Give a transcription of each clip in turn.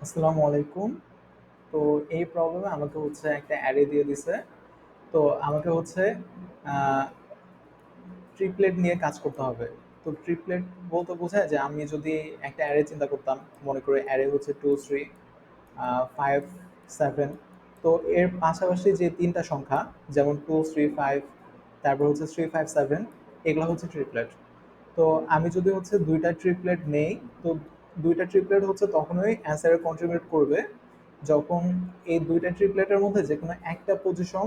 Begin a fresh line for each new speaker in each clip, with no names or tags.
আসসালামু আলাইকুম। তো এই প্রবলেমে আমাকে একটা অ্যারে দিয়ে দিছে। তো আমাকে ট্রিপলেট নিয়ে কাজ করতে হবে। তো ট্রিপলেট বলতে বোঝায় যে আমি যদি একটা অ্যারে চিন্তা করতাম, মনে করি অ্যারে হচ্ছে 2 3 5 7। তো এর পাশাপাশি যে ৩ টা সংখ্যা, যেমন 2 3 5, তারপর 3 5 7, এগুলো হচ্ছে ট্রিপলেট। তো আমি যদি ২ টা ট্রিপলেট নেই, তো ২ টা ট্রিপলেট তখনই অ্যান্সারে কন্ট্রিবিউট করবে যখন এই ২ টা ট্রিপলেটের মধ্যে যেকোনো একটা পজিশন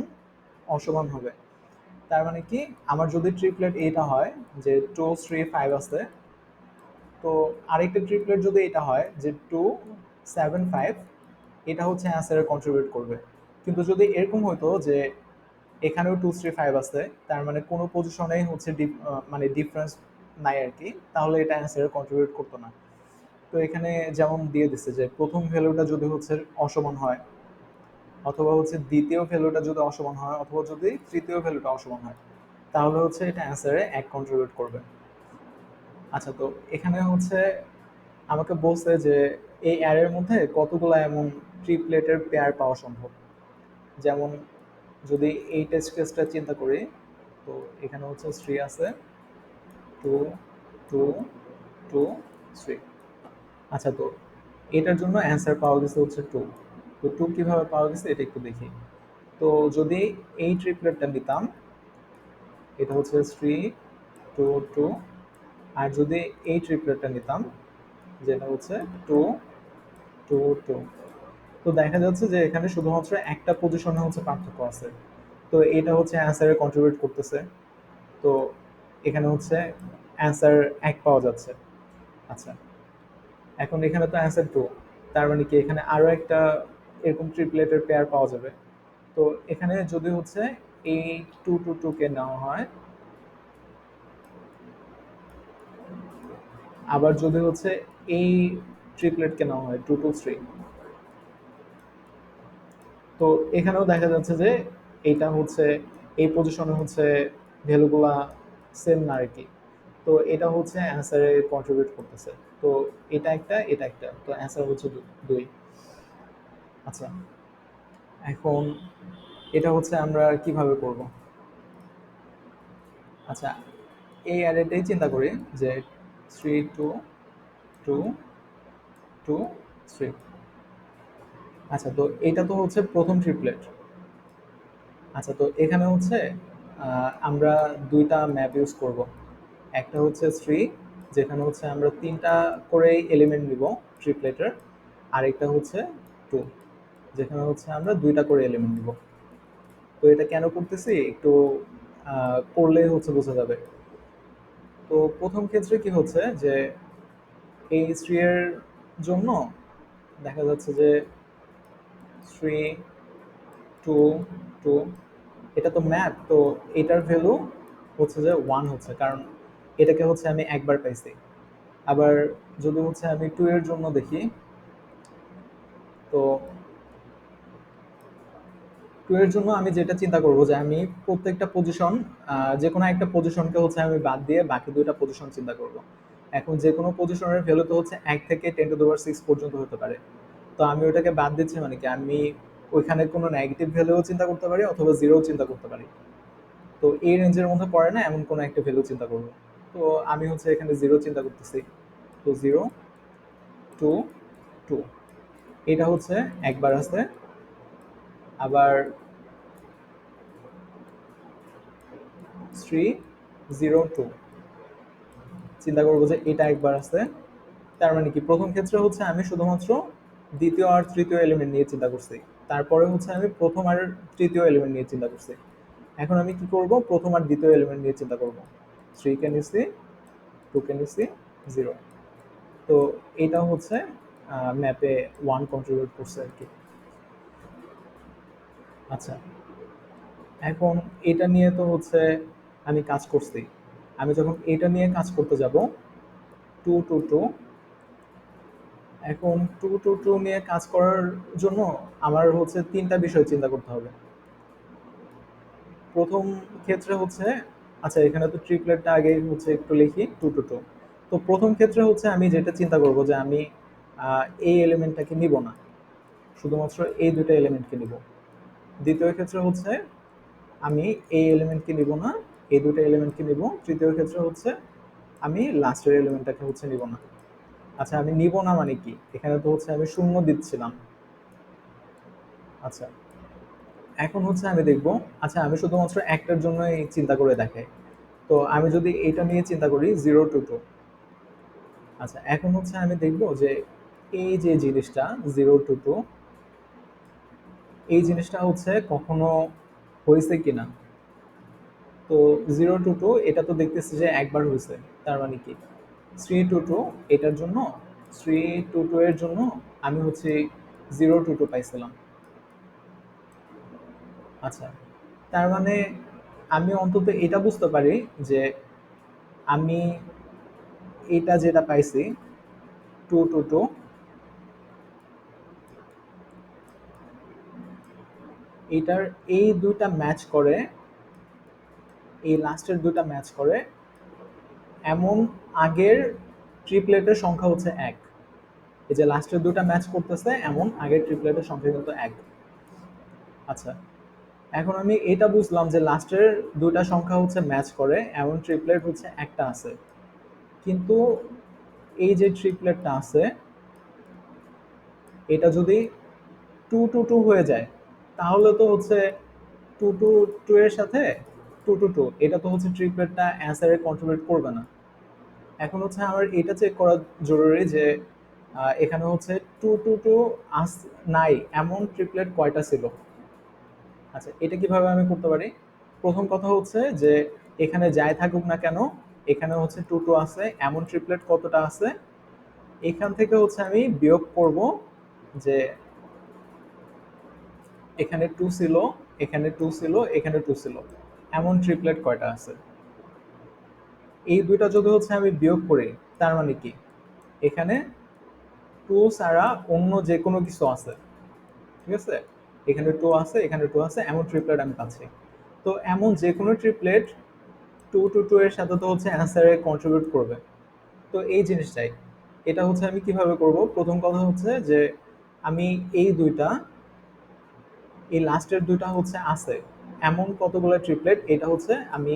অসমান হবে। তার মানে কি, আমার যদি ট্রিপলেট এটা হয় যে 2 3 5 আছে, তো আরেকটা ট্রিপলেট যদি এটা হয় যে 2 7 5, এটা অ্যান্সারে কন্ট্রিবিউট করবে। কিন্তু যদি এরকম হতো যে এখানেও 2 3 5 আছে, তার মানে কোনো পজিশনেই মানে ডিফারেন্স নাই আর কি, তাহলে এটা অ্যান্সারে কন্ট্রিবিউট করতো না। তো এখানে যেমন দিয়ে দিচ্ছে যে প্রথম ভ্যালুটা যদি অসমান হয়, অথবা দ্বিতীয় ভ্যালুটা যদি অসমান হয়, অথবা যদি তৃতীয় ভ্যালুটা অসমান হয়, তাহলে এটা অ্যান্সারে 1 কন্ট্রিবিউট করবে। আচ্ছা, তো এখানে আমাকে বলছে যে এই অ্যারের মধ্যে কতগুলো এমন ট্রিপলেটের পেয়ার পাওয়া সম্ভব। যেমন যদি এই টেস্ট কেসটা চিন্তা করি, তো এখানে 3 আছে, 2 2 2 3। আচ্ছা, তো এটার জন্য অ্যান্সার পাওয়া গেছে 2। তো 2 কিভাবে পাওয়া গেছে এটা একটু দেখি। তো যদি এই ট্রিপলেটটা নিতাম, এটা 3 2 2, আর যদি এই ট্রিপলেটটা নিতাম, যেটা 2 2 2, তো দেখা যাচ্ছে যে এখানে শুধুমাত্র একটা পজিশনে পার্থক্য আছে। তো এটা অ্যান্সারে কন্ট্রিবিউট করতেছে। তো এখানে অ্যান্সার 1 পাওয়া যাচ্ছে। আচ্ছা, এখন এখানে তো অ্যান্সার 2, তার মানে কি এখানে আরো একটা এরকম ট্রিপলেটের পেয়ার পাওয়া যাবে। তো এখানে যদি এই 2 2 2 কে নেওয়া হয়, আবার যদি এই ট্রিপলেটকে নেওয়া হয় 2 2 3, তো এখানেও দেখা যাচ্ছে যে এইটা এই পজিশনে ভ্যালুগুলা সেম না আর কি। তো এটা অ্যান্সারে কন্ট্রিবিউট করতেছে। তো এটা একটা, তো অ্যান্সার 2। আচ্ছা, এখন এটা আমরা কিভাবে করব? আচ্ছা, এই অ্যারেটাই চিন্তা করি যে 3 2 2 2 3। আচ্ছা, তো এটা তো প্রথম ট্রিপলেট। আচ্ছা, তো এখানে আমরা 2টা ম্যাপ ইউজ করব। একটা 3, যেখানে আমরা 3টা করে এলিমেন্ট নিব ট্রিপলেটের। আরেকটা 2, যেখানে আমরা 2টা করে এলিমেন্ট নিব। তো এটা কেন করতেছি একটু করলেই বোঝা যাবে। তো প্রথম ক্ষেত্রে কি হচ্ছে যে এই 3 এর জন্য দেখা যাচ্ছে যে 3 2 2, এটা তো ম্যাপ, তো এটার ভ্যালু যে 1 কারণ এটাকে আমি একবার পাইছি। আবার যদি আমি 2 এর জন্য দেখি, তো 2 এর জন্য আমি যেটা চিন্তা করব যে আমি প্রত্যেকটা পজিশন, যে কোনো একটা পজিশনকে আমি বাদ দিয়ে বাকি 2টা পজিশন চিন্তা করব। এখন যে কোনো পজিশনের ভ্যালু তো 1 থেকে 10⁻6 পর্যন্ত হতে পারে। তো আমি ওটাকে বাদ দিচ্ছি, মানে কি আমি ওইখানে কোনো নেগেটিভ ভ্যালুও চিন্তা করতে পারি, অথবা জিরোও চিন্তা করতে পারি। তো এই রেঞ্জের মধ্যে পড়ে না এমন কোনো একটা ভ্যালু চিন্তা করব। তো আমি এখানে জিরো চিন্তা করতেছি। তো 0 2 2, এটা একবার আছে। আবার 3 0 2, চিন্তা করবো যে এটা একবার আছে। তার মানে কি প্রথম ক্ষেত্রে আমি শুধুমাত্র দ্বিতীয় আর তৃতীয় এলিমেন্ট নিয়ে চিন্তা করছি। তারপরে আমি প্রথম আর তৃতীয় এলিমেন্ট নিয়ে চিন্তা করছি। এখন আমি কি করব, প্রথম আর দ্বিতীয় এলিমেন্ট নিয়ে চিন্তা করব। 3 কে নিচ্ছি, 2 কে নিচ্ছি, 0। তো এটা ম্যাপে 1 কন্ট্রিবিউট করছে আর কি। আচ্ছা, এখন এটা নিয়ে তো আমি কাজ করছি। আমি যখন এটা নিয়ে কাজ করতে যাব, 2 2 2, এখন 2 2 2 নিয়ে কাজ করার জন্য আমার 3টা বিষয় চিন্তা করতে হবে। প্রথম ক্ষেত্রে আচ্ছা, এখানে তো ট্রিপলেটটা আগে একটু লিখি 2 2 2। তো প্রথম ক্ষেত্রে আমি যেটা চিন্তা করব যে আমি এই এলিমেন্টটাকে নিব না, শুধুমাত্র এই দুটো এলিমেন্টকে নিব। দ্বিতীয় ক্ষেত্রে হচ্ছে আমি এই এলিমেন্টকে নিব না, এই দুটো এলিমেন্টকে নিব। তৃতীয় ক্ষেত্রে হচ্ছে আমি লাস্টের এলিমেন্টটাকে হচ্ছে নিব না। আচ্ছা, আমি নিব না মানে কি? এখানে তো হচ্ছে আমি শূন্য দিচ্ছিলাম। আচ্ছা, এখন হচ্ছে আমি দেখব, আচ্ছা আমি শুধুমাত্র একটার জন্যই চিন্তা করে দেখাই। তো আমি যদি এটা নিয়ে চিন্তা করি 0 to 2, আচ্ছা এখন হচ্ছে আমি দেখব যে এই যে জিনিসটা 0 to 2, এই জিনিসটা হচ্ছে কখনো হয়েছে কিনা। তো 0 to 2 এটা তো দেখতেছি যে একবার হয়েছে, তার মানে কি 3 to 2 এটার জন্য, 3 to 2 এর জন্য আমি হচ্ছে 0 to 2 পাইছিলাম। আচ্ছা, তার মানে আমি অন্তত এটা বুঝতে পারি যে আমি এটা যেটা পাইছি 2 to 2, এটার এই দুইটা ম্যাচ করে, এই লাস্টের দুইটা ম্যাচ করে এমন আগের ট্রিপলেটের সংখ্যা হচ্ছে 1। এই যে লাস্টের দুইটা ম্যাচ করতেছে এমন আগের ট্রিপলেটের সংখ্যা কিন্তু 1। আচ্ছা, এখন আমি এটা বুঝলাম যে লাস্টের দুইটা সংখ্যা হচ্ছে ম্যাচ করে এমন ট্রিপলেট হচ্ছে একটা আছে। কিন্তু এই যে ট্রিপলেটটা আছে এটা যদি 2 to 2 হয়ে যায়, তাহলে তো হচ্ছে 2 to 2 এর সাথে 2 to 2 এটা তো হচ্ছে ট্রিপলেটটা অ্যান্সারে কন্ট্রিবিউট করবে না। এখন হচ্ছে আমার এটা চেক করা জরুরি যে এখানে হচ্ছে 2 to 2 আস নাই এমন ট্রিপলেট কয়টা ছিল। আচ্ছা, এটা কিভাবে আমি করতে পারি? প্রথম কথা হচ্ছে যে এখানে যাই থাকুক না কেন, এখানে হচ্ছে 2 to 2 আছে এমন ট্রিপলেট কতটা আছে, এখান থেকে হচ্ছে আমি বিয়োগ করব যে এখানে 2 ছিল, এখানে 2 ছিল, এখানে 2 ছিল, এমন ট্রিপলেট কয়টা আছে। এই দুইটা যদি হচ্ছে আমি বিয়োগ করি, তার মানে কি এখানে 2 ছাড়া অন্য যে কোনো কিছু আছে, ঠিক আছে, এখানে 2 আছে, এখানে 2 আছে, এমন ট্রিপলেট আমি পাচ্ছি। তো এমন যে কোনো ট্রিপলেট 2 to 2 এর সাথে তো হচ্ছে অ্যান্সারে কন্ট্রিবিউট করবে। তো এই জিনিসটাই, এটা হচ্ছে আমি কিভাবে করব? প্রথম কথা হচ্ছে যে আমি এই দুইটা, এই লাস্টের দুইটা হচ্ছে আছে এমন কতগুলো ট্রিপলেট, এটা হচ্ছে আমি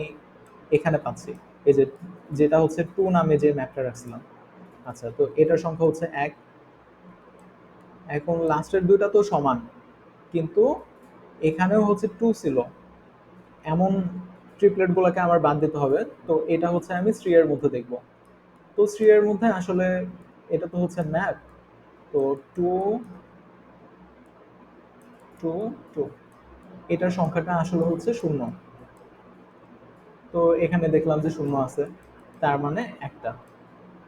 এখানে পাচ্ছি। এই যে যেটা হচ্ছে 2 নামে যে ম্যাপটা রাখছিলাম। আচ্ছা, তো এটার সংখ্যা হচ্ছে 1। এখন লাস্টের দুইটা তো সমান, কিন্তু এখানেও হচ্ছে 2 ছিল, এমন ট্রিপলেট গুলোকে আমার বাদ দিতে হবে। তো এটা হচ্ছে আমি 3 এর মধ্যে দেখব। তো 3 এর মধ্যে আসলে এটা তো হচ্ছে ম্যাপ। তো 2 2 2, এটার সংখ্যাটা আসলে হচ্ছে 0। তো এখানে দেখলাম যে 0 আছে, তার মানে একটা।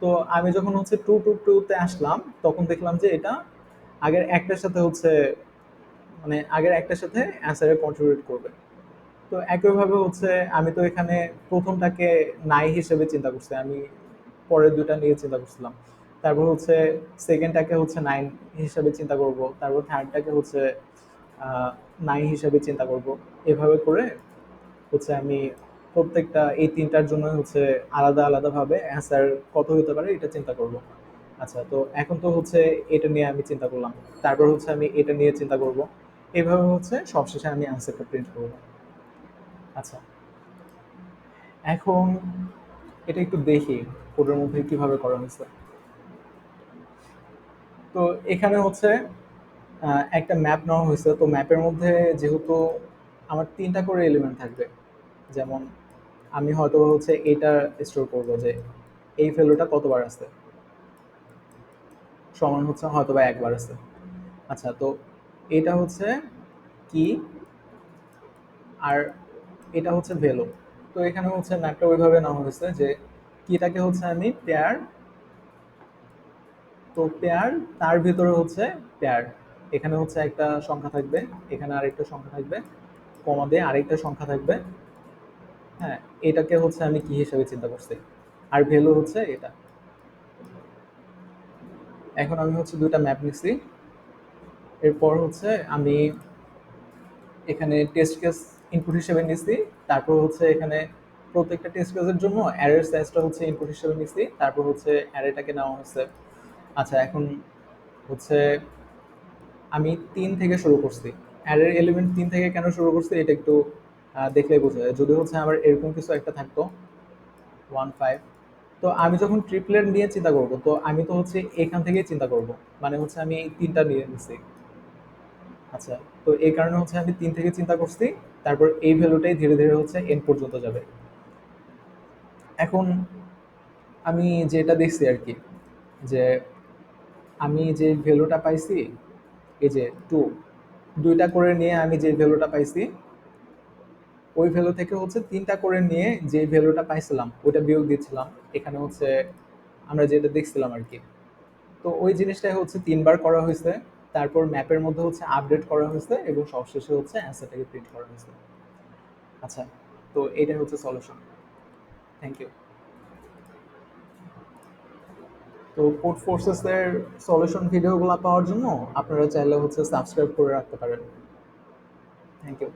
তো আমি যখন হচ্ছে 2 to 2 তে আসলাম, তখন দেখলাম যে এটা আগের একটার সাথে হচ্ছে, মানে আগের একটার সাথে অ্যান্সারে কন্ট্রিবিউট করবে। তো একইভাবে হচ্ছে আমি তো এখানে প্রথমটাকে নাই হিসেবে চিন্তা করছি, আমি পরের দুটা নিয়ে চিন্তা করছিলাম। তারপর হচ্ছে সেকেন্ডটাকে হচ্ছে 9 হিসেবে চিন্তা করব, তারপর থার্ডটাকে হচ্ছে আহ, 9 হিসেবে চিন্তা করব। এভাবে করে হচ্ছে আমি প্রত্যেকটা এই তিনটার জন্য হচ্ছে আলাদা আলাদা ভাবে অ্যান্সার কত হতে পারে এটা চিন্তা করব। আচ্ছা, তো এখন তো হচ্ছে এটা নিয়ে আমি চিন্তা করলাম, তারপর হচ্ছে আমি এটা নিয়ে চিন্তা করব। এইভাবে হচ্ছে সবশেষে আমি অ্যান্সারটা প্রিন্ট করব। আচ্ছা, এখন এটা একটু দেখি কোডের মধ্যে কিভাবে করা হয়েছে। তো এখানে হচ্ছে একটা ম্যাপ নেওয়া হয়েছে। তো ম্যাপের মধ্যে যেহেতু আমার তিনটা করে এলিমেন্ট থাকবে, যেমন আমি হয়তো হচ্ছে এটা স্টোর করব যে এই ভ্যালুটা কতবার আছে, সমান হচ্ছে হয়তো বা একবার আছে। আচ্ছা, তো এটা হচ্ছে কি, আর এটা হচ্ছে ভ্যালু। তো এখানে হচ্ছে ম্যাপটা ওইভাবে নেওয়া হয়েছে যে কিটাকে হচ্ছে আমি পেয়ার, তো পেয়ার, তার ভিতরে হচ্ছে পেয়ার, এখানে হচ্ছে একটা সংখ্যা থাকবে, এখানে আরেকটা সংখ্যা থাকবে, কমা দিয়ে আরেকটা সংখ্যা থাকবে। হ্যাঁ, এটাকে হচ্ছে আমি কি হিসেবে চিন্তা করছি, আর ভ্যালু হচ্ছে এটা। এখন আমি হচ্ছে দুইটা ম্যাপ নিচ্ছি। এরপর হচ্ছে আমি এখানে টেস্ট কেস ইনপুট হিসেবে নিচ্ছি। তারপর হচ্ছে এখানে প্রত্যেকটা টেস্ট কেসের জন্য অ্যারের সাইজটা হচ্ছে ইনপুট হিসেবে নিচ্ছি। তারপর হচ্ছে অ্যারেটাকে নেওয়া হচ্ছে। আচ্ছা, এখন হচ্ছে আমি ৩ থেকে শুরু করছি। অ্যারের এলিমেন্ট ৩ থেকে কেন শুরু করছি এটা একটু দেখলেই বোঝা যায়। যদি হচ্ছে আমার এরকম কিছু একটা থাকতো 1 5, তো আমি যখন ট্রিপলেট নিয়ে চিন্তা করব তো আমি তো হচ্ছে এখান থেকেই চিন্তা করব। মানে হচ্ছে আমি এই ৩ টা নিয়ে নিছি। আচ্ছা, তো এই কারণে হচ্ছে আমি ৩ থেকে চিন্তা করছি। তারপর এই ভ্যালুটাই ধীরে, ধীরে হচ্ছে n পর্যন্ত যাবে। এখন আমি যেটা দেখছি আরকি যে আমি যে ভ্যালুটা পাইছি এই যে 2, ২ টা করে নিয়ে আমি যে ভ্যালুটা পাইছি ওই ভ্যালু থেকে হচ্ছে ৩ টা করে নিয়ে যে ভ্যালুটা পাইছিলাম ওইটা বিয়োগ দিচ্ছিলাম। এখানে হচ্ছে আমরা যেটা দেখছিলাম আরকি। তো ওই জিনিসটাই হচ্ছে ৩ বার করা হইছে। তারপর ম্যাপের মধ্যে হচ্ছে আপডেট করা হইছে এবং সবশেষে হচ্ছে অ্যান্সারটাকে প্রিন্ট করা হইছে। আচ্ছা, তো এইটাই হচ্ছে সলিউশন। Thank you. তো কোড ফোর্সেস এর সলিউশন ভিডিওগুলো পাওয়ার জন্য আপনারা চাইলে হচ্ছে সাবস্ক্রাইব করে রাখতে পারেন। Thank you.